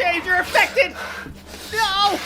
James, you're affected! No!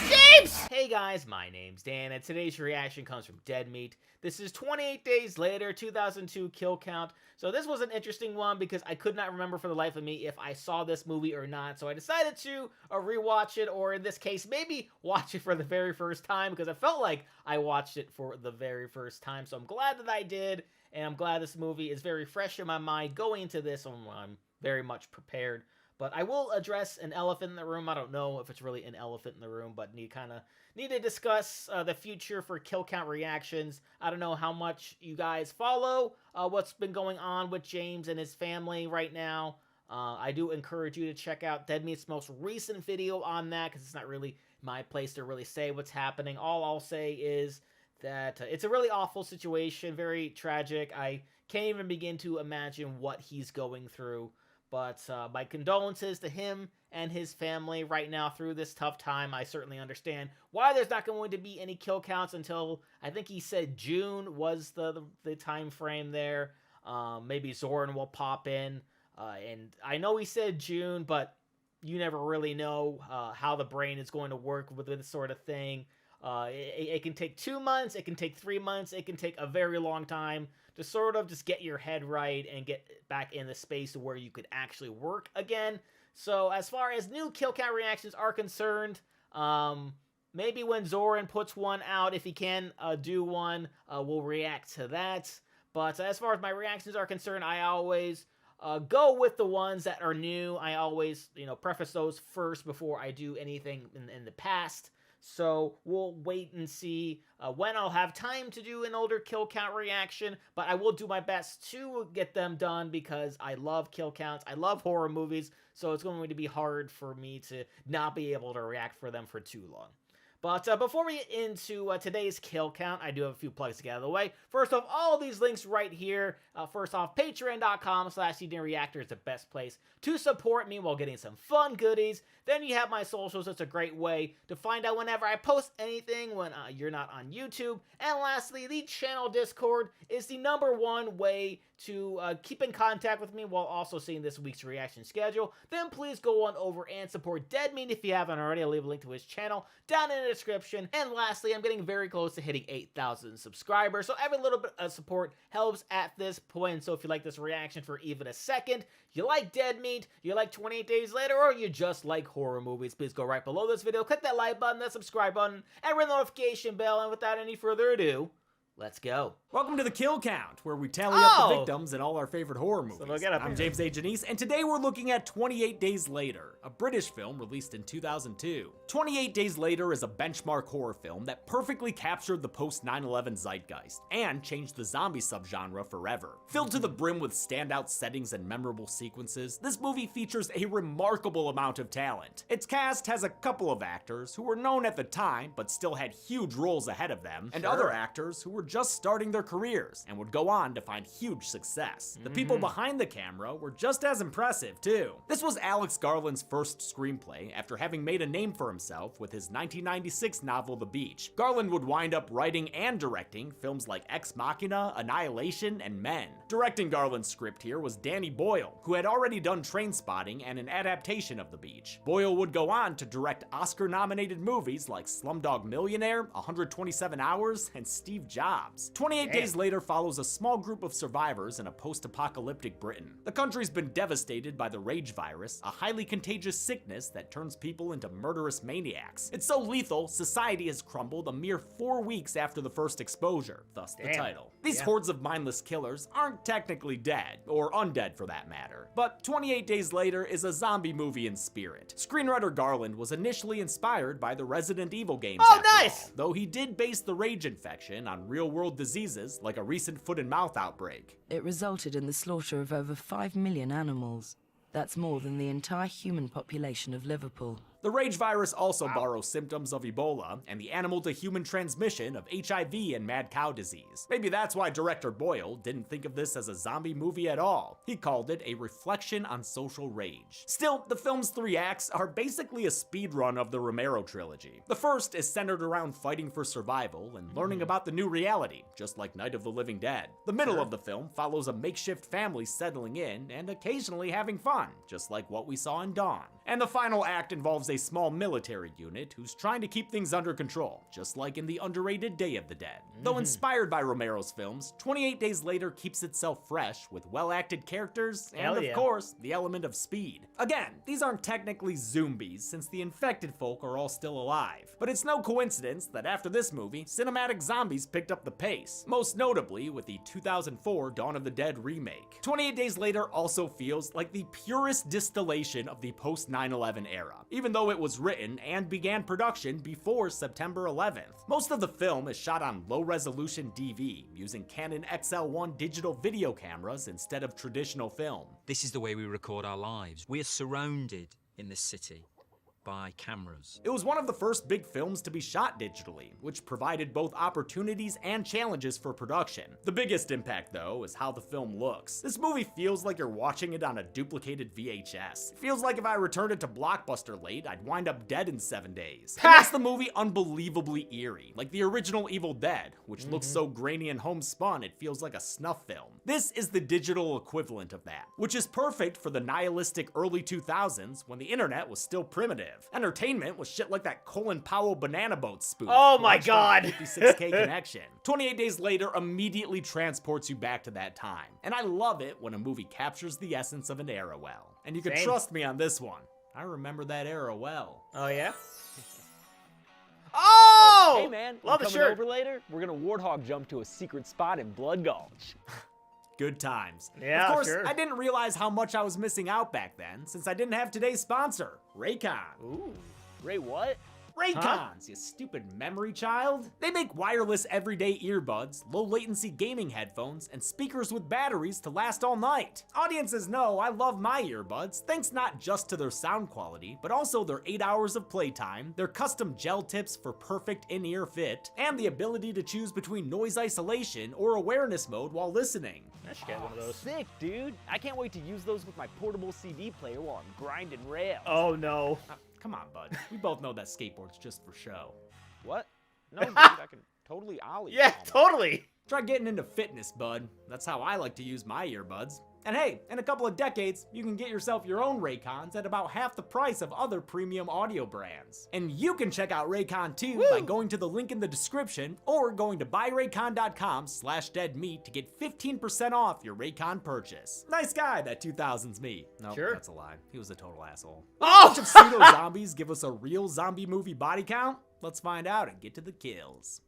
James! Hey guys, my name's Dan, and today's reaction comes from Dead Meat. This is 28 Days Later, 2002 kill count. So this was an interesting one because I could not remember for the life of me if I saw this movie or not. So I decided to rewatch it, or in this case, maybe watch it for the very first time because I felt like I watched it for the very first time. So I'm glad that I did, and I'm glad this movie is very fresh in my mind going into this. I'm very much prepared. But I will address an elephant in the room. I don't know if it's really an elephant in the room, but need to discuss the future for kill count reactions. I don't know how much you guys follow what's been going on with James and his family right now. I do encourage you to check out Dead Meat's most recent video on that because it's not really my place to really say what's happening. All I'll say is that it's a really awful situation, very tragic. I can't even begin to imagine what he's going through. But my condolences to him and his family right now through this tough time. I certainly understand why there's not going to be any kill counts until, I think he said June was the time frame there. Maybe Zoran will pop in. And I know he said June, but you never really know how the brain is going to work with this sort of thing. It can take 2 months, it can take 3 months, it can take a very long time to sort of just get your head right and get back in the space where you could actually work again. So as far as new kill count reactions are concerned, maybe when Zoran puts one out, if he can do one, we'll react to that. But as far as my reactions are concerned, I always go with the ones that are new. I always, preface those first before I do anything in the past. So we'll wait and see when I'll have time to do an older kill count reaction, but I will do my best to get them done because I love kill counts. I love horror movies, so it's going to be hard for me to not be able to react for them for too long. But before we get into today's kill count, I do have a few plugs to get out of the way. First off, all of these links right here. First off, patreon.com/Reactor is the best place to support me while getting some fun goodies. Then you have my socials. It's a great way to find out whenever I post anything when you're not on YouTube. And lastly, the channel Discord is the #1 way to keep in contact with me while also seeing this week's reaction schedule. Then please go on over and support Dead Meat if you haven't already. I'll leave a link to his channel down in the description. And lastly, I'm getting very close to hitting 8,000 subscribers, so every little bit of support helps at this point. So if you like this reaction for even a second, you like Dead Meat, you like 28 Days Later, or you just like horror movies, please go right below this video, click that like button, that subscribe button, and ring the notification bell. And without any further ado, let's go. Welcome to the Kill Count, where we tally up the victims in all our favorite horror movies. I'm James A. Janice, and today we're looking at 28 Days Later, a British film released in 2002. 28 Days Later is a benchmark horror film that perfectly captured the post-9/11 zeitgeist and changed the zombie subgenre forever. Filled to the brim with standout settings and memorable sequences, this movie features a remarkable amount of talent. Its cast has a couple of actors who were known at the time but still had huge roles ahead of them, and other actors who were just starting their careers and would go on to find huge success. The people behind the camera were just as impressive too. This was Alex Garland's first screenplay after having made a name for himself with his 1996 novel The Beach. Garland would wind up writing and directing films like Ex Machina, Annihilation, and Men. Directing Garland's script here was Danny Boyle, who had already done Trainspotting and an adaptation of The Beach. Boyle would go on to direct Oscar-nominated movies like Slumdog Millionaire, 127 Hours, and Steve Jobs. 28 Days Later follows a small group of survivors in a post-apocalyptic Britain. The country's been devastated by the rage virus, a highly contagious sickness that turns people into murderous maniacs. It's so lethal, society has crumbled a mere 4 weeks after the first exposure, thus the title. These hordes of mindless killers aren't technically dead, or undead for that matter, but 28 Days Later is a zombie movie in spirit. Screenwriter Garland was initially inspired by the Resident Evil games though he did base the rage infection on real-world diseases like a recent foot and mouth outbreak. It resulted in the slaughter of over 5 million animals. That's more than the entire human population of Liverpool. The rage virus also borrows symptoms of Ebola and the animal-to-human transmission of HIV and mad cow disease. Maybe that's why director Boyle didn't think of this as a zombie movie at all. He called it a reflection on social rage. Still, the film's 3 acts are basically a speedrun of the Romero trilogy. The first is centered around fighting for survival and learning about the new reality, just like Night of the Living Dead. The middle of the film follows a makeshift family settling in and occasionally having fun, just like what we saw in Dawn. And the final act involves a small military unit who's trying to keep things under control, just like in the underrated Day of the Dead. Though inspired by Romero's films, 28 Days Later keeps itself fresh with well-acted characters and, of course, the element of speed. Again, these aren't technically zombies since the infected folk are all still alive. But it's no coincidence that after this movie, cinematic zombies picked up the pace, most notably with the 2004 Dawn of the Dead remake. 28 Days Later also feels like the purest distillation of the post-9/11 era, even though it was written and began production before September 11th. Most of the film is shot on low-resolution DV, using Canon XL1 digital video cameras instead of traditional film. This is the way we record our lives. We are surrounded in this city by cameras. It was one of the first big films to be shot digitally, which provided both opportunities and challenges for production. The biggest impact, though, is how the film looks. This movie feels like you're watching it on a duplicated VHS. It feels like if I returned it to Blockbuster late, I'd wind up dead in 7 days. It makes the movie unbelievably eerie, like the original Evil Dead, which looks so grainy and homespun it feels like a snuff film. This is the digital equivalent of that, which is perfect for the nihilistic early 2000s when the internet was still primitive. Entertainment was shit like that Colin Powell Banana Boat spoof. Oh my god! 56K Connection. 28 Days Later immediately transports you back to that time. And I love it when a movie captures the essence of an era well. And you can trust me on this one. I remember that era well. Oh yeah? Oh! Hey man, love the coming shirt. over later? We're gonna warthog jump to a secret spot in Blood Gulch. Good times. Yeah, of course, sure. I didn't realize how much I was missing out back then, since I didn't have today's sponsor, Raycon. Ooh, Ray what? Raycons, you stupid memory child. They make wireless everyday earbuds, low latency gaming headphones, and speakers with batteries to last all night. Audiences know I love my earbuds, thanks not just to their sound quality, but also their 8 hours of playtime, their custom gel tips for perfect in-ear fit, and the ability to choose between noise isolation or awareness mode while listening. I should get one of those. Sick, dude. I can't wait to use those with my portable CD player while I'm grinding rails. Oh no. Come on, bud. We both know that skateboard's just for show. What? No, dude, I can totally ollie. Yeah, on it. totally. Try getting into fitness, bud. That's how I like to use my earbuds. And hey, in a couple of decades, you can get yourself your own Raycons at about half the price of other premium audio brands. And you can check out Raycon too by going to the link in the description or going to buyraycon.com/deadmeat to get 15% off your Raycon purchase. Nice guy, that 2000s me. No, Sure. that's a lie. He was a total asshole. Oh! A bunch of pseudo-zombies give us a real zombie movie body count? Let's find out and get to the kills.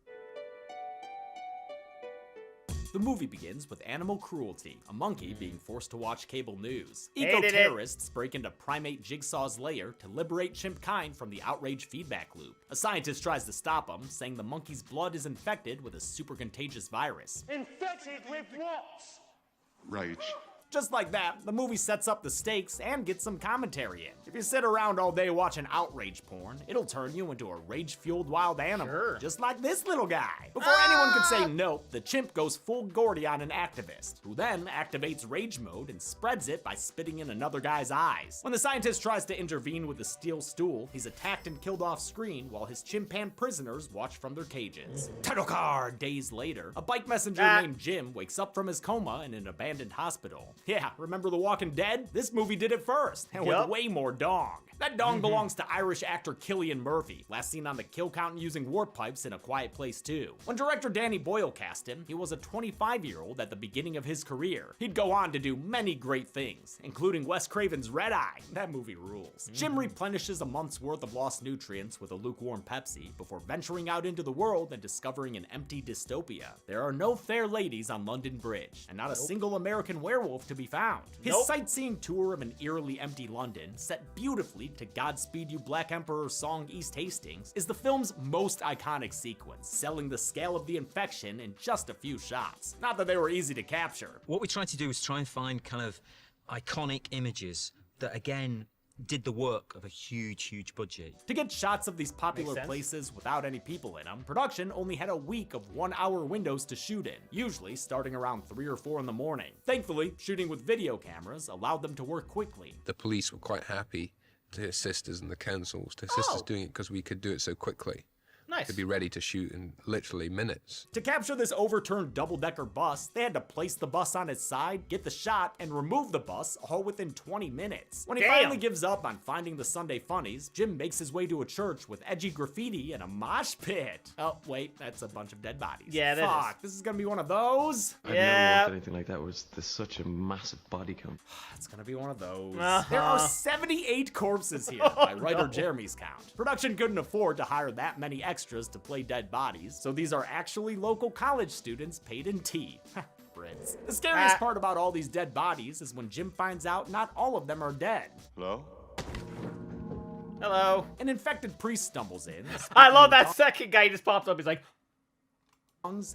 The movie begins with animal cruelty, a monkey being forced to watch cable news. Eco-terrorists break into primate Jigsaw's lair to liberate chimp kind from the outrage feedback loop. A scientist tries to stop him, saying the monkey's blood is infected with a super contagious virus. Infected with what? Rage. Just like that, the movie sets up the stakes and gets some commentary in. If you sit around all day watching outrage porn, it'll turn you into a rage-fueled wild animal. Sure. Just like this little guy. Before anyone can say nope, the chimp goes full Gordy on an activist, who then activates rage mode and spreads it by spitting in another guy's eyes. When the scientist tries to intervene with a steel stool, he's attacked and killed off screen while his chimpan prisoners watch from their cages. Title card! Days later, a bike messenger named Jim wakes up from his coma in an abandoned hospital. Yeah, remember The Walking Dead? This movie did it first, and with way more dong. That dong belongs to Irish actor Cillian Murphy, last seen on the kill count using warp pipes in A Quiet Place 2. When director Danny Boyle cast him, he was a 25-year-old at the beginning of his career. He'd go on to do many great things, including Wes Craven's Red Eye. That movie rules. Jim replenishes a month's worth of lost nutrients with a lukewarm Pepsi before venturing out into the world and discovering an empty dystopia. There are no fair ladies on London Bridge, and not a single American werewolf to be found. His sightseeing tour of an eerily empty London, set beautifully to Godspeed You Black Emperor song East Hastings, is the film's most iconic sequence, selling the scale of the infection in just a few shots. Not that they were easy to capture. What we try to do is try and find kind of iconic images that, again, did the work of a huge budget. To get shots of these popular places without any people in them, production only had a week of 1-hour windows to shoot in, usually starting around 3 or 4 in the morning. Thankfully, shooting with video cameras allowed them to work quickly. The police were quite happy to assist us and the councils to assist us doing it because we could do it so quickly. Nice. To be ready to shoot in literally minutes. To capture this overturned double-decker bus, they had to place the bus on its side, get the shot, and remove the bus all within 20 minutes. When he finally gives up on finding the Sunday funnies, Jim makes his way to a church with edgy graffiti and a mosh pit. Oh, wait, that's a bunch of dead bodies. Yeah, that Fuck, this is gonna be one of those? I've never watched anything like that where there's such a massive body count. It's gonna be one of those. There are 78 corpses here, by writer Jeremy's count. Production couldn't afford to hire that many extras to play dead bodies, so these are actually local college students paid in tea. Brits. The scariest part about all these dead bodies is when Jim finds out not all of them are dead. Hello? Hello. An infected priest stumbles in. I love that second guy just pops up. He's like,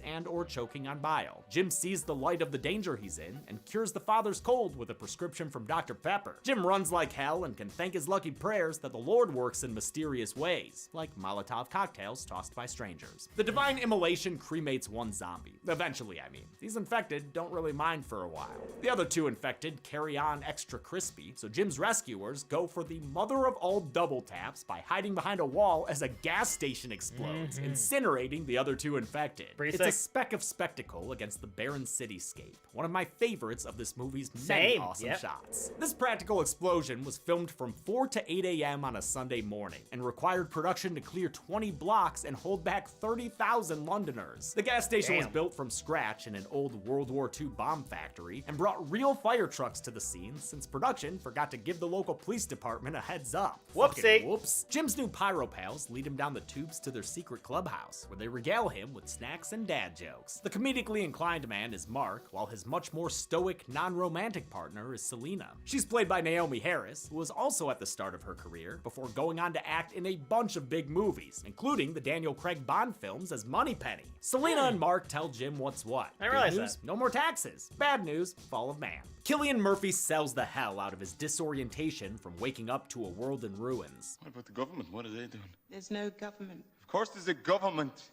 and or choking on bile. Jim sees the light of the danger he's in and cures the father's cold with a prescription from Dr. Pepper. Jim runs like hell and can thank his lucky prayers that the Lord works in mysterious ways, like Molotov cocktails tossed by strangers. The divine immolation cremates one zombie. Eventually, I mean. These infected don't really mind for a while. The other 2 infected carry on extra crispy, so Jim's rescuers go for the mother of all double taps by hiding behind a wall as a gas station explodes, incinerating the other 2 infected. It's a speck of spectacle against the barren cityscape. One of my favorites of this movie's many awesome shots. This practical explosion was filmed from 4 to 8 a.m. on a Sunday morning and required production to clear 20 blocks and hold back 30,000 Londoners. The gas station was built from scratch in an old World War II bomb factory and brought real fire trucks to the scene since production forgot to give the local police department a heads up. Whoopsie. Whoops. Jim's new pyro pals lead him down the tubes to their secret clubhouse where they regale him with snacks and dad jokes. The comedically inclined man is Mark, while his much more stoic, non-romantic partner is Selena. She's played by Naomi Harris, who was also at the start of her career, before going on to act in a bunch of big movies, including the Daniel Craig Bond films as Moneypenny. Selena and Mark tell Jim what's what. I realize Good news, that. no more taxes. Bad news, fall of man. Cillian Murphy sells the hell out of his disorientation from waking up to a world in ruins. What about the government? What are they doing? There's no government. Of course there's a government.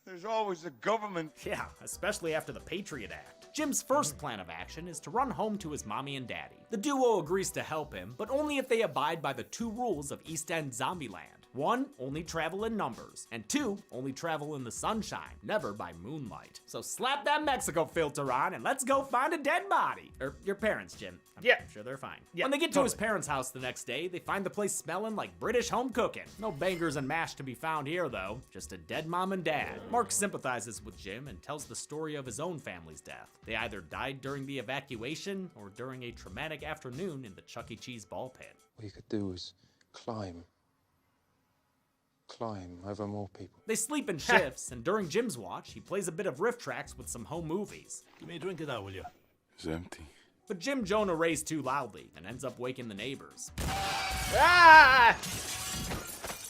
There's always a government. Yeah, especially after the Patriot Act. Jim's first plan of action is to run home to his mommy and daddy. The duo agrees to help him, but only if they abide by the 2 rules of East End Zombieland. 1, only travel in numbers, and 2, only travel in the sunshine, never by moonlight. So slap that Mexico filter on and let's go find a dead body. Or your parents, Jim. I'm sure they're fine. When they get to his parents' house the next day, they find the place smelling like British home cooking. No bangers and mash to be found here though, just a dead mom and dad. Mark sympathizes with Jim and tells the story of his own family's death. They either died during the evacuation or during a traumatic afternoon in the Chuck E. Cheese ball pit. What you could do was climb over more people. They sleep in shifts, and during Jim's watch, he plays a bit of riff tracks with some home movies. Give me a drink of that, will you? It's empty. But Jim Jonah rays too loudly and ends up waking the neighbors.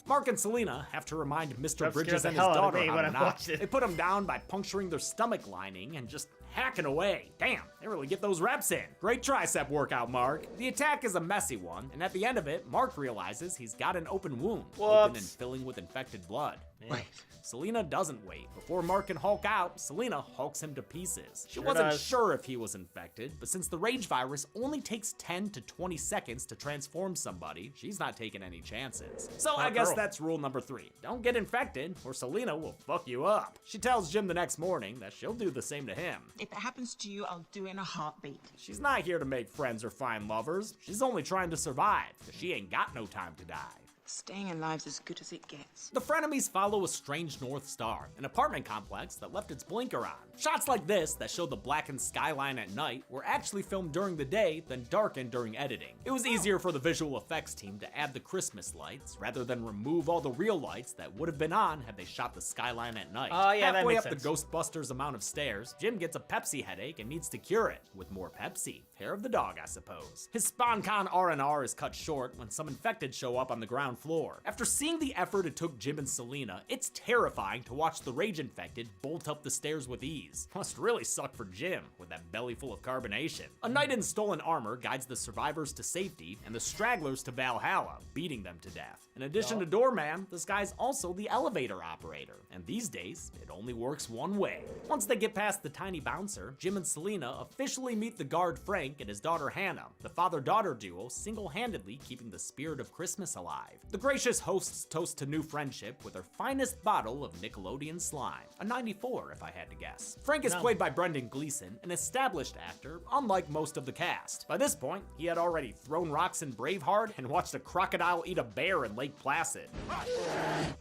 Mark and Selena have to remind Mr. Bridges and his daughter how to knock. They put him down by puncturing their stomach lining and just hacking away. Damn, they really get those reps in. Great tricep workout, Mark. The attack is a messy one, and at the end of it, Mark realizes he's got an open wound, open and filling with infected blood. Wait. Selena doesn't wait. Before Mark can Hulk out, Selena hulks him to pieces. She wasn't sure if he was infected, but since the rage virus only takes 10 to 20 seconds to transform somebody, she's not taking any chances. So I guess that's rule number 3. Don't get infected, or Selena will fuck you up. She tells Jim the next morning that she'll do the same to him. If it happens to you, I'll do it in a heartbeat. She's not here to make friends or find lovers. She's only trying to survive, because she ain't got no time to die. Staying alive's as good as it gets. The frenemies follow a strange North Star, an apartment complex that left its blinker on. Shots like this that show the blackened skyline at night were actually filmed during the day, then darkened during editing. It was easier for the visual effects team to add the Christmas lights, rather than remove all the real lights that would have been on had they shot the skyline at night. Oh yeah, Halfway that makes up sense. the Ghostbusters amount of stairs, Jim gets a Pepsi headache and needs to cure it with more Pepsi. Hair of the dog, I suppose. His SpawnCon R&R is cut short when some infected show up on the ground floor. After seeing the effort it took Jim and Selena, it's terrifying to watch the rage infected bolt up the stairs with ease. disease. Must really suck for Jim, with that belly full of carbonation. A knight in stolen armor guides the survivors to safety and the stragglers to Valhalla, beating them to death. In addition to doorman, this guy's also the elevator operator, and these days, it only works one way. Once they get past the tiny bouncer, Jim and Selena officially meet the guard Frank and his daughter Hannah, the father-daughter duo single-handedly keeping the spirit of Christmas alive. The gracious hosts toast to new friendship with their finest bottle of Nickelodeon slime, a 94 if I had to guess. Frank is played by Brendan Gleeson, an established actor, unlike most of the cast. By this point, he had already thrown rocks in Braveheart and watched a crocodile eat a bear in Lake Placid.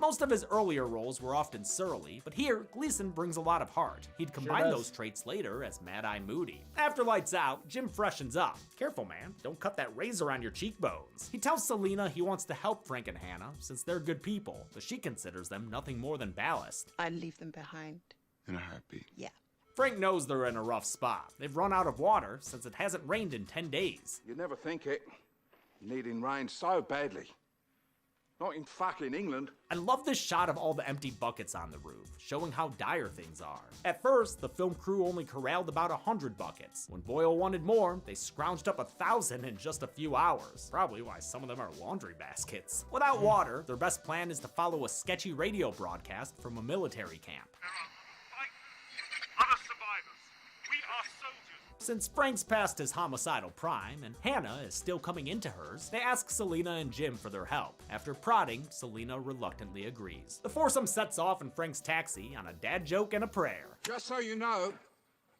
Most of his earlier roles were often surly, but here, Gleeson brings a lot of heart. He'd combine those traits later as Mad-Eye Moody. After Lights Out, Jim freshens up. Careful, man, don't cut that razor on your cheekbones. He tells Selena he wants to help Frank and Hannah since they're good people, but she considers them nothing more than ballast. I'd leave them behind. In a heartbeat. Yeah. Frank knows they're in a rough spot. They've run out of water since it hasn't rained in 10 days. You'd never think it. Needing rain so badly. Not in fucking England. I love this shot of all the empty buckets on the roof, showing how dire things are. At first, the film crew only corralled about 100 buckets. When Boyle wanted more, they scrounged up 1,000 in just a few hours. Probably why some of them are laundry baskets. Without water, their best plan is to follow a sketchy radio broadcast from a military camp. Other survivors, we are soldiers. Since Frank's past his homicidal prime and Hannah is still coming into hers, they ask Selena and Jim for their help. After prodding, Selena reluctantly agrees. The foursome sets off in Frank's taxi on a dad joke and a prayer. Just so you know,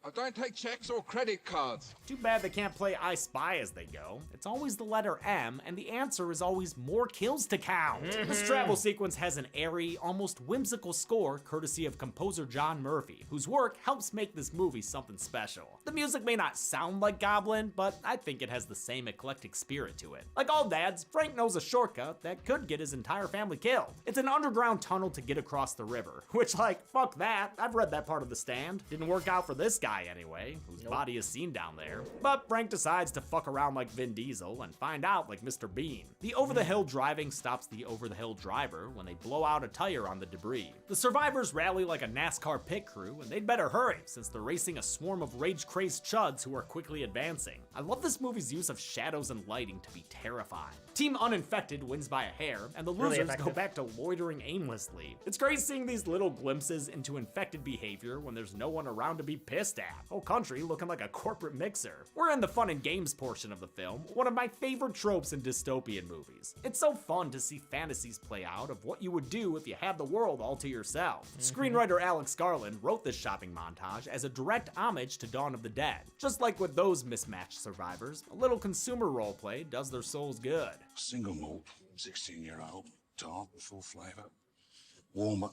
I don't take checks or credit cards. Too bad they can't play I Spy as they go. It's always the letter M, and the answer is always more kills to count. This travel sequence has an airy, almost whimsical score courtesy of composer John Murphy, whose work helps make this movie something special. The music may not sound like Goblin, but I think it has the same eclectic spirit to it. Like all dads, Frank knows a shortcut that could get his entire family killed. It's an underground tunnel to get across the river, which, like, fuck that. I've read that part of The Stand. Didn't work out for this guy anyway, whose body is seen down there. But Frank decides to fuck around like Vin Diesel and find out like Mr. Bean. The over-the-hill driving stops the over-the-hill driver when they blow out a tire on the debris. The survivors rally like a NASCAR pit crew, and they'd better hurry since they're racing a swarm of rage-crazed chuds who are quickly advancing. I love this movie's use of shadows and lighting to be terrifying. Team Uninfected wins by a hair, and the losers go back to loitering aimlessly. It's great seeing these little glimpses into infected behavior when there's no one around to be pissed at. Whole country looking like a corporate mixer. We're in the fun and games portion of the film, one of my favorite tropes in dystopian movies. It's so fun to see fantasies play out of what you would do if you had the world all to yourself. Screenwriter Alex Garland wrote this shopping montage as a direct homage to Dawn of the Dead. Just like with those mismatched survivors, a little consumer roleplay does their souls good. Single malt, 16-year-old, dark, full flavor, warmer,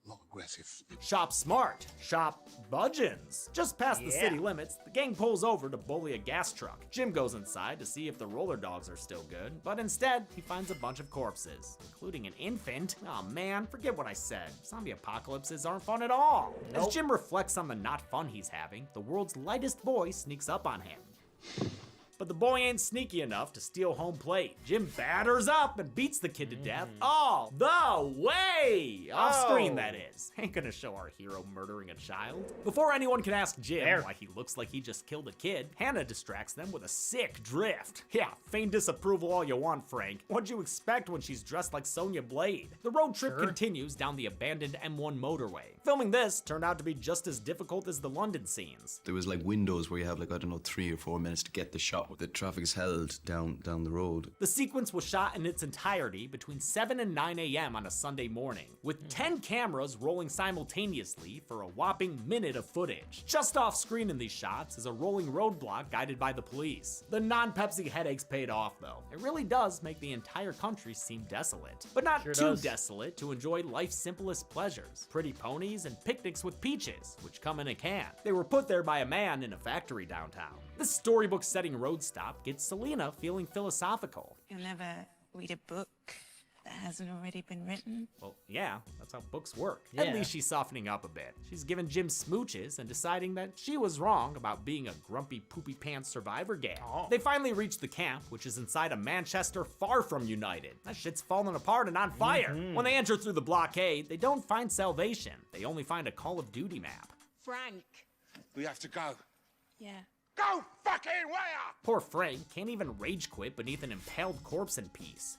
not aggressive. Shop smart, shop budgeons. Just past the city limits, the gang pulls over to bully a gas truck. Jim goes inside to see if the roller dogs are still good, but instead, he finds a bunch of corpses, including an infant. Aw man, forget what I said. Zombie apocalypses aren't fun at all. As Jim reflects on the not fun he's having, the world's lightest boy sneaks up on him. But the boy ain't sneaky enough to steal home plate. Jim batters up and beats the kid to death all the way! Off screen, that is. Ain't gonna show our hero murdering a child. Before anyone can ask Jim why he looks like he just killed a kid, Hannah distracts them with a sick drift. Yeah, feign disapproval all you want, Frank. What'd you expect when she's dressed like Sonya Blade? The road trip continues down the abandoned M1 motorway. Filming this turned out to be just as difficult as the London scenes. There was like windows where you have like, I don't know, 3 or 4 minutes to get the shot. The traffic's held down the road. The sequence was shot in its entirety between 7 and 9 a.m. on a Sunday morning, with 10 cameras rolling simultaneously for a whopping minute of footage. Just off screen in these shots is a rolling roadblock guided by the police. The non-Pepsi headaches paid off though. It really does make the entire country seem desolate. But not too desolate to enjoy life's simplest pleasures. Pretty ponies and picnics with peaches, which come in a can. They were put there by a man in a factory downtown. This storybook setting road stop gets Selena feeling philosophical. You'll never read a book that hasn't already been written? Well, yeah, that's how books work. At least she's softening up a bit. She's giving Jim smooches and deciding that she was wrong about being a grumpy poopy pants survivor gal. They finally reach the camp, which is inside a Manchester far from united. That shit's falling apart and on fire. When they enter through the blockade, they don't find salvation. They only find a Call of Duty map. Frank. We have to go. Yeah. Go fucking where? Poor Frank can't even rage quit beneath an impaled corpse in peace.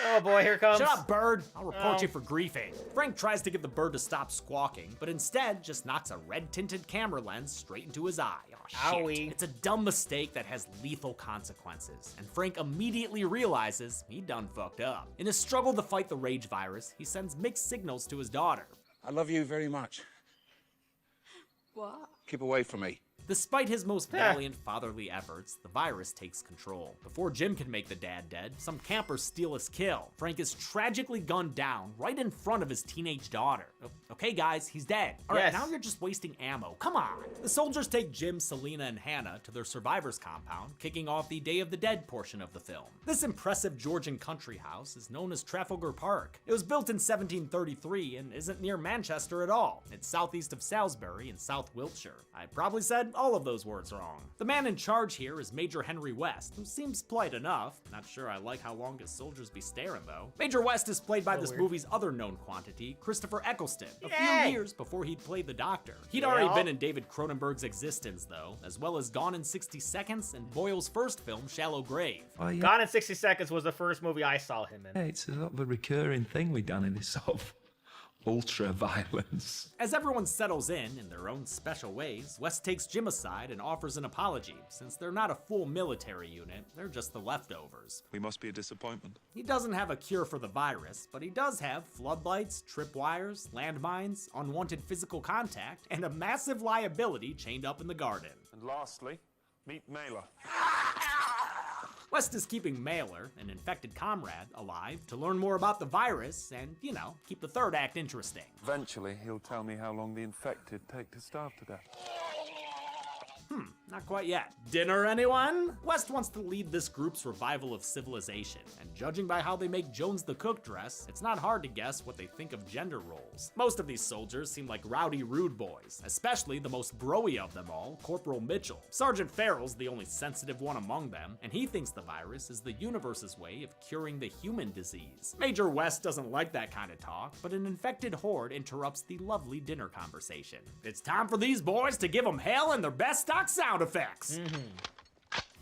Oh boy, here comes. Shut up, bird! I'll report you for griefing. Frank tries to get the bird to stop squawking, but instead just knocks a red-tinted camera lens straight into his eye. Oh, shit. Owie. It's a dumb mistake that has lethal consequences, and Frank immediately realizes he done fucked up. In his struggle to fight the rage virus, he sends mixed signals to his daughter. I love you very much. What? Keep away from me. Despite his most valiant fatherly efforts, the virus takes control. Before Jim can make the dad dead, some campers steal his kill. Frank is tragically gunned down right in front of his teenage daughter. Okay guys, he's dead. All right, Yes. now you're just wasting ammo. Come on. The soldiers take Jim, Selena, and Hannah to their survivors compound, kicking off the Day of the Dead portion of the film. This impressive Georgian country house is known as Trafalgar Park. It was built in 1733 and isn't near Manchester at all. It's southeast of Salisbury in South Wiltshire. I probably said all of those words wrong. The man in charge here is Major Henry West, who seems polite enough. Not sure I like how long his soldiers be staring though. Major West is played by this movie's other known quantity, Christopher Eccleston, a few years before he'd played the Doctor. He'd already been in David Cronenberg's Existence though, as well as Gone in 60 Seconds and Boyle's first film, Shallow Grave. Oh, yeah. Gone in 60 Seconds was the first movie I saw him in. Yeah, it's a sort of a recurring thing we've done in this sort of ultra violence. As everyone settles in their own special ways, West takes Jim aside and offers an apology. Since they're not a full military unit, they're just the leftovers. We must be a disappointment. He doesn't have a cure for the virus, but he does have floodlights, tripwires, landmines, unwanted physical contact, and a massive liability chained up in the garden. And lastly, meet Mailer. West is keeping Mailer, an infected comrade, alive to learn more about the virus and, you know, keep the third act interesting. Eventually, he'll tell me how long the infected take to starve to death. Not quite yet. Dinner, anyone? West wants to lead this group's revival of civilization, and judging by how they make Jones the cook dress, it's not hard to guess what they think of gender roles. Most of these soldiers seem like rowdy, rude boys, especially the most broy of them all, Corporal Mitchell. Sergeant Farrell's the only sensitive one among them, and he thinks the virus is the universe's way of curing the human disease. Major West doesn't like that kind of talk, but an infected horde interrupts the lovely dinner conversation. It's time for these boys to give them hell and their best stock sound effects.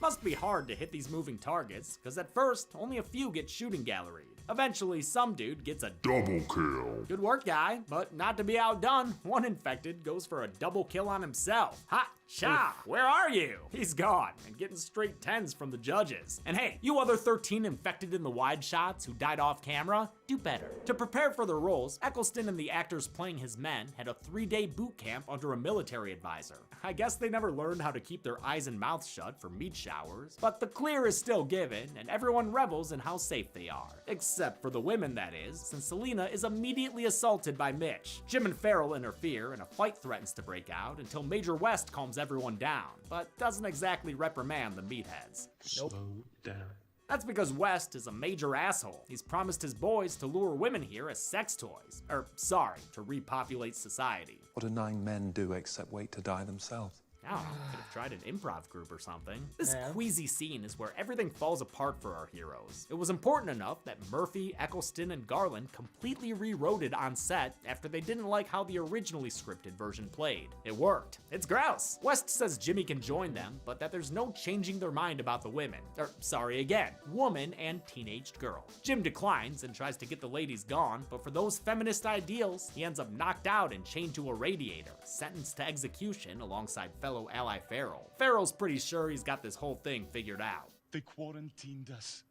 Must be hard to hit these moving targets, because at first, only a few get shooting galleried. Eventually, some dude gets a double kill. Good work, guy, but not to be outdone, one infected goes for a double kill on himself. Ha! Cha! Where are you? He's gone, and getting straight 10s from the judges. And hey, you other 13 infected in the wide shots who died off camera, do better. To prepare for their roles, Eccleston and the actors playing his men had a 3-day boot camp under a military advisor. I guess they never learned how to keep their eyes and mouths shut for meat showers, but the clear is still given, and everyone revels in how safe they are. Except for the women, that is, since Selena is immediately assaulted by Mitch. Jim and Farrell interfere, and a fight threatens to break out until Major West calms everyone down, but doesn't exactly reprimand the meatheads. Slow down. That's because West is a major asshole. He's promised his boys to lure women here as sex toys. To repopulate society. What do 9 men do except wait to die themselves? I don't know, could have tried an improv group or something. This queasy scene is where everything falls apart for our heroes. It was important enough that Murphy, Eccleston, and Garland completely rewrote it on set after they didn't like how the originally scripted version played. It worked. It's grouse. West says Jimmy can join them, but that there's no changing their mind about the women. Woman and teenaged girl. Jim declines and tries to get the ladies gone, but for those feminist ideals, he ends up knocked out and chained to a radiator, sentenced to execution alongside fellow ally Farrell. Farrell's pretty sure he's got this whole thing figured out. They quarantined us.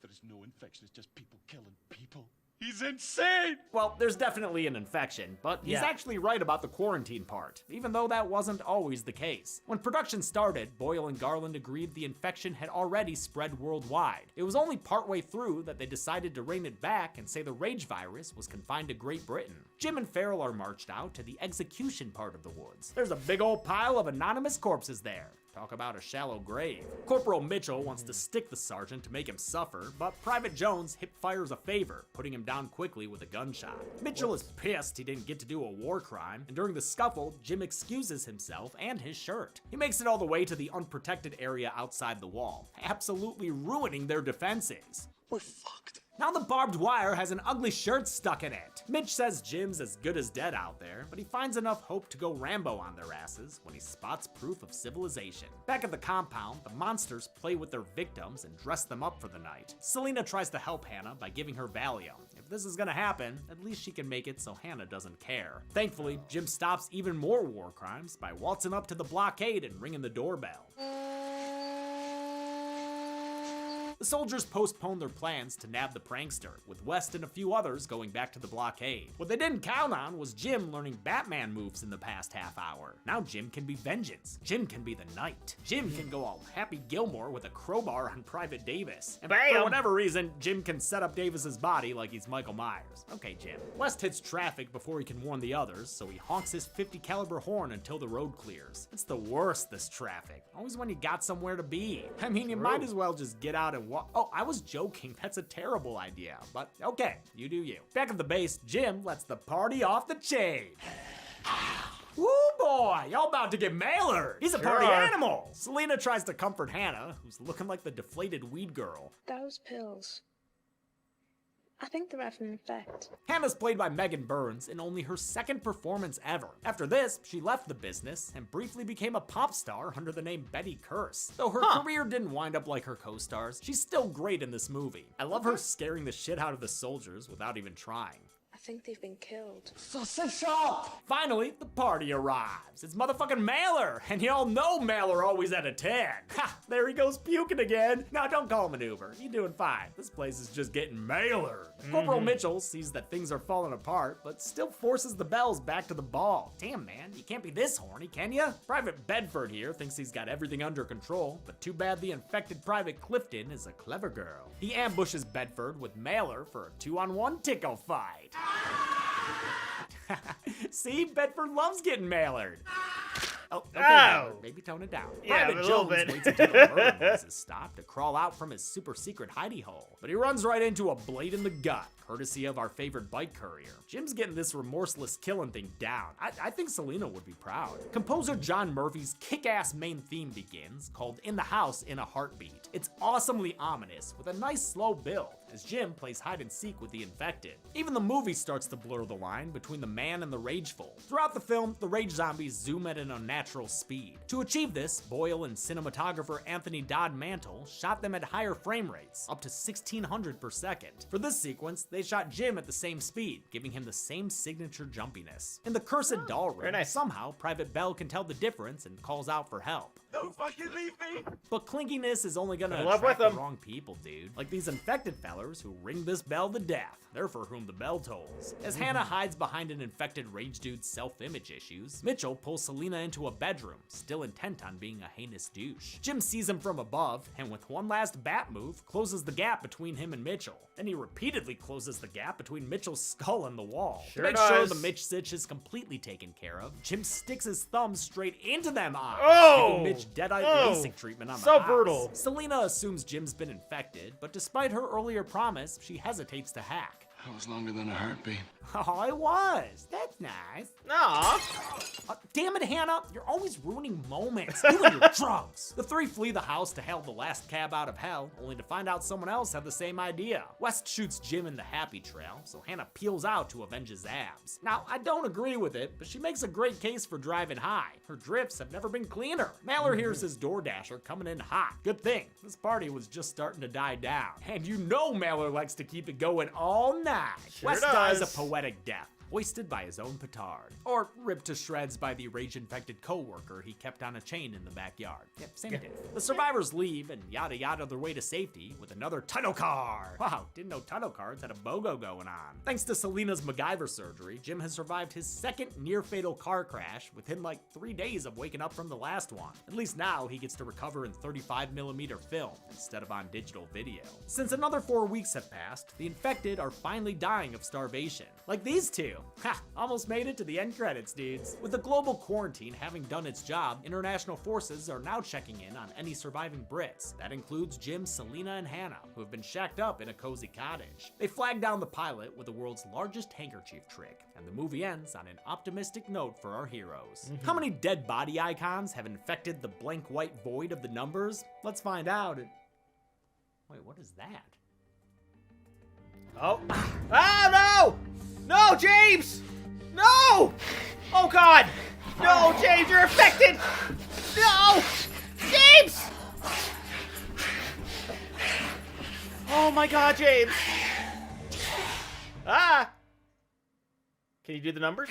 There is no infection, it's just people killing people. He's insane! Well, there's definitely an infection, but he's actually right about the quarantine part, even though that wasn't always the case. When production started, Boyle and Garland agreed the infection had already spread worldwide. It was only partway through that they decided to rein it back and say the rage virus was confined to Great Britain. Jim and Farrell are marched out to the execution part of the woods. There's a big old pile of anonymous corpses there. Talk about a shallow grave. Corporal Mitchell wants to stick the sergeant to make him suffer, but Private Jones hip-fires a favor, putting him down quickly with a gunshot. Mitchell is pissed he didn't get to do a war crime, and during the scuffle, Jim excuses himself and his shirt. He makes it all the way to the unprotected area outside the wall, absolutely ruining their defenses. We're fucked. Now the barbed wire has an ugly shirt stuck in it. Mitch says Jim's as good as dead out there, but he finds enough hope to go Rambo on their asses when he spots proof of civilization. Back at the compound, the monsters play with their victims and dress them up for the night. Selena tries to help Hannah by giving her Valium. If this is gonna happen, at least she can make it so Hannah doesn't care. Thankfully, Jim stops even more war crimes by waltzing up to the blockade and ringing the doorbell. The soldiers postponed their plans to nab the prankster, with West and a few others going back to the blockade. What they didn't count on was Jim learning Batman moves in the past half hour. Now Jim can be Vengeance. Jim can be the Knight. Jim can go all Happy Gilmore with a crowbar on Private Davis. And for whatever reason, Jim can set up Davis's body like he's Michael Myers. Okay, Jim. West hits traffic before he can warn the others, so he honks his .50 caliber horn until the road clears. It's the worst, this traffic. Always when you got somewhere to be. I mean, you might as well just get out and walk. Oh, I was joking. That's a terrible idea. But okay, you do you. Back at the base, Jim lets the party off the chain. Woo boy, y'all about to get mailered. He's a party animal. Selena tries to comfort Hannah, who's looking like the deflated weed girl. Those pills. I think they're having an effect. Hannah's played by Megan Burns in only her second performance ever. After this, she left the business and briefly became a pop star under the name Betty Curse. Though her career didn't wind up like her co-stars, she's still great in this movie. I love her scaring the shit out of the soldiers without even trying. I think they've been killed. Sausage shop! Finally, the party arrives. It's motherfucking Mailer, and y'all know Mailer always at a 10. Ha! There he goes puking again. Now don't call him an Uber. You're doing fine. This place is just getting Mailer. Corporal Mitchell sees that things are falling apart, but still forces the Bells back to the ball. Damn, man, you can't be this horny, can ya? Private Bedford here thinks he's got everything under control, but too bad the infected Private Clifton is a clever girl. He ambushes Bedford with Mailer for a 2-on-1 tickle fight. See, Bedford loves getting mailered. Oh, okay, Bedford, maybe tone it down. Yeah, Private a Jones bit. waits until the murder noises stop to crawl out from his super secret hidey hole, but he runs right into a blade in the gut, courtesy of our favorite bike courier. Jim's getting this remorseless killing thing down. I think Selena would be proud. Composer John Murphy's kick-ass main theme begins, called In the House in a Heartbeat. It's awesomely ominous, with a nice slow build, as Jim plays hide-and-seek with the infected. Even the movie starts to blur the line between the man and the rageful. Throughout the film, the rage zombies zoom at an unnatural speed. To achieve this, Boyle and cinematographer Anthony Dodd Mantle shot them at higher frame rates, up to 1600 per second. For this sequence, they shot Jim at the same speed, giving him the same signature jumpiness. In the cursed doll room, somehow Private Bell can tell the difference and calls out for help. Don't fucking leave me! But clinkiness is only gonna love attract with the wrong people, dude. Like these infected fellers who ring this bell to death. They're for whom the bell tolls. As Hannah hides behind an infected rage dude's self-image issues, Mitchell pulls Selena into a bedroom, still intent on being a heinous douche. Jim sees him from above, and with one last bat move, closes the gap between him and Mitchell. Then he repeatedly closes the gap between Mitchell's skull and the wall. To make sure the Mitch sitch is completely taken care of, Jim sticks his thumb straight into them eyes, giving Mitch dead-eye LASIK treatment on the eyes. brutal. Selena assumes Jim's been infected, but despite her earlier promise, she hesitates to hack. That was longer than a heartbeat. Oh, it was. That's nice. Aw. Damn it, Hannah. You're always ruining moments. You and your drugs. The three flee the house to hail the last cab out of hell, only to find out someone else had the same idea. West shoots Jim in the happy trail, so Hannah peels out to avenge his abs. Now, I don't agree with it, but she makes a great case for driving high. Her drifts have never been cleaner. Mailer hears his DoorDasher coming in hot. Good thing. This party was just starting to die down. And you know Mailer likes to keep it going all night. West dies a poetic death, hoisted by his own petard, or ripped to shreds by the rage-infected co-worker he kept on a chain in the backyard. Yep, same diff. The survivors leave and yada yada their way to safety with another title card. Wow, didn't know title cards had a BOGO going on. Thanks to Selena's MacGyver surgery, Jim has survived his second near-fatal car crash within like 3 days of waking up from the last one. At least now he gets to recover in 35mm film instead of on digital video. Since another 4 weeks have passed, the infected are finally dying of starvation. Like these two. Ha! Almost made it to the end credits, dudes. With the global quarantine having done its job, international forces are now checking in on any surviving Brits. That includes Jim, Selena, and Hannah, who have been shacked up in a cozy cottage. They flag down the pilot with the world's largest handkerchief trick, and the movie ends on an optimistic note for our heroes. How many dead body icons have infected the blank white void of the numbers? Let's find out. Wait, what is that? Oh. Oh, no! No, James! No! Oh, God! No, James, you're affected! No! James! Oh, my God, James! Ah! Can you do the numbers?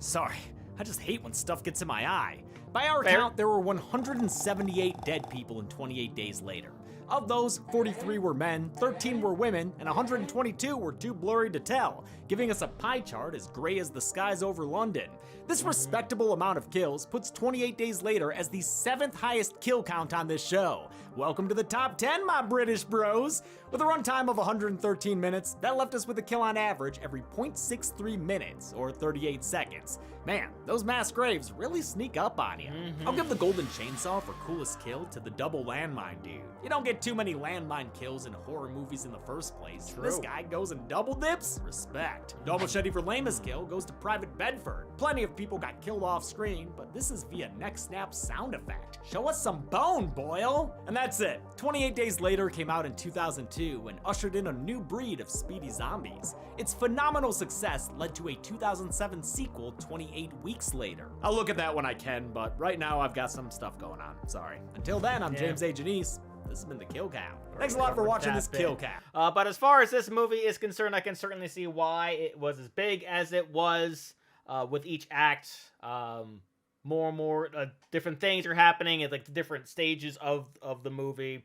Sorry, I just hate when stuff gets in my eye. By our Fair. count, there were 178 dead people in 28 days later. Of those, 43 were men, 13 were women, and 122 were too blurry to tell, giving us a pie chart as gray as the skies over London. This respectable amount of kills puts 28 Days Later as the 7th highest kill count on this show. Welcome to the top 10, my British bros! With a runtime of 113 minutes, that left us with a kill on average every 0.63 minutes, or 38 seconds. Man, those mass graves really sneak up on you. I'll give the golden chainsaw for coolest kill to the double landmine dude. You don't get too many landmine kills in horror movies in the first place. True. This guy goes and double dips? Respect. Double machete for lamest kill goes to Private Bedford. Plenty of people got killed off screen, but this is via neck snap sound effect. Show us some bone, Boyle! And that's it. 28 Days Later came out in 2002 and ushered in a new breed of speedy zombies. Its phenomenal success led to a 2007 sequel 28 weeks later. I'll look at that when I can, but right now I've got some stuff going on. Sorry. Until then, I'm James A. Janice. This has been the Kill Count. Thanks a lot for watching this Kill Count. But as far as this movie is concerned, I can certainly see why it was as big as it was. With each act, more and more different things are happening at like the different stages of the movie.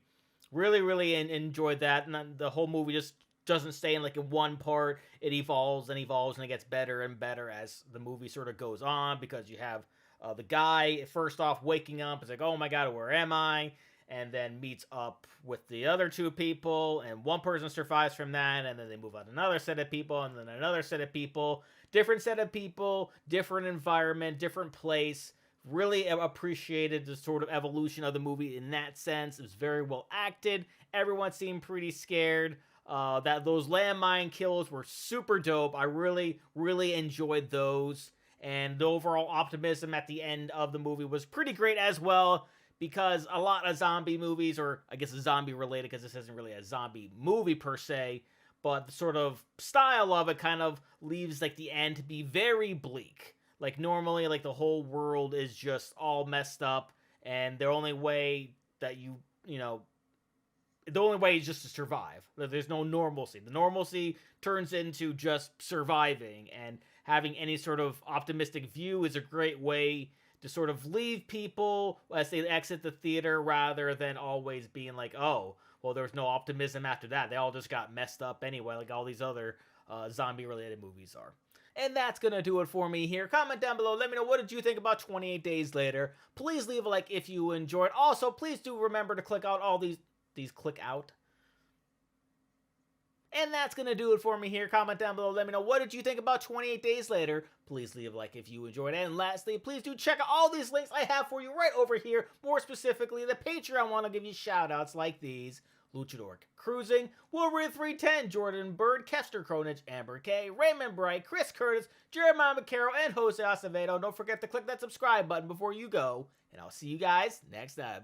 Really enjoyed that, and the whole movie just doesn't stay in like in one part. It evolves and evolves, and it gets better and better as the movie sort of goes on, because you have the guy first off waking up, it's like, oh my God, where am I? And then meets up with the other two people, and one person survives from that, and then they move on to another set of people, and then another set of people, different set of people, different environment, different place. Really appreciated the sort of evolution of the movie in that sense. It was very well acted. Everyone seemed pretty scared. Those landmine kills were super dope. I really enjoyed those. And the overall optimism at the end of the movie was pretty great as well, because a lot of zombie movies, or I guess zombie related, because this isn't really a zombie movie per se, but the sort of style of it kind of leaves like the end to be very bleak. Like normally, like the whole world is just all messed up, and the only way that the only way is just to survive. There's no normalcy. The normalcy turns into just surviving, and having any sort of optimistic view is a great way to sort of leave people as they exit the theater, rather than always being like, oh, well, there was no optimism after that. They all just got messed up anyway, like all these other zombie-related movies are. And that's going to do it for me here. Comment down below. Let me know, what did you think about 28 Days Later? Please leave a like if you enjoyed. Also, please do remember to click out all these click out. And that's going to do it for me here. Comment down below. Let me know, what did you think about 28 Days Later? Please leave a like if you enjoyed it. And lastly, please do check out all these links I have for you right over here. More specifically, the Patreon. I want to give you shout outs like these: Luchador Cruising, Wolverine 310, Jordan Bird, Kester Kronich, Amber K, Raymond Bright, Chris Curtis, Jeremiah McCarroll, and Jose Acevedo. Don't forget to click that subscribe button before you go, and I'll see you guys next time.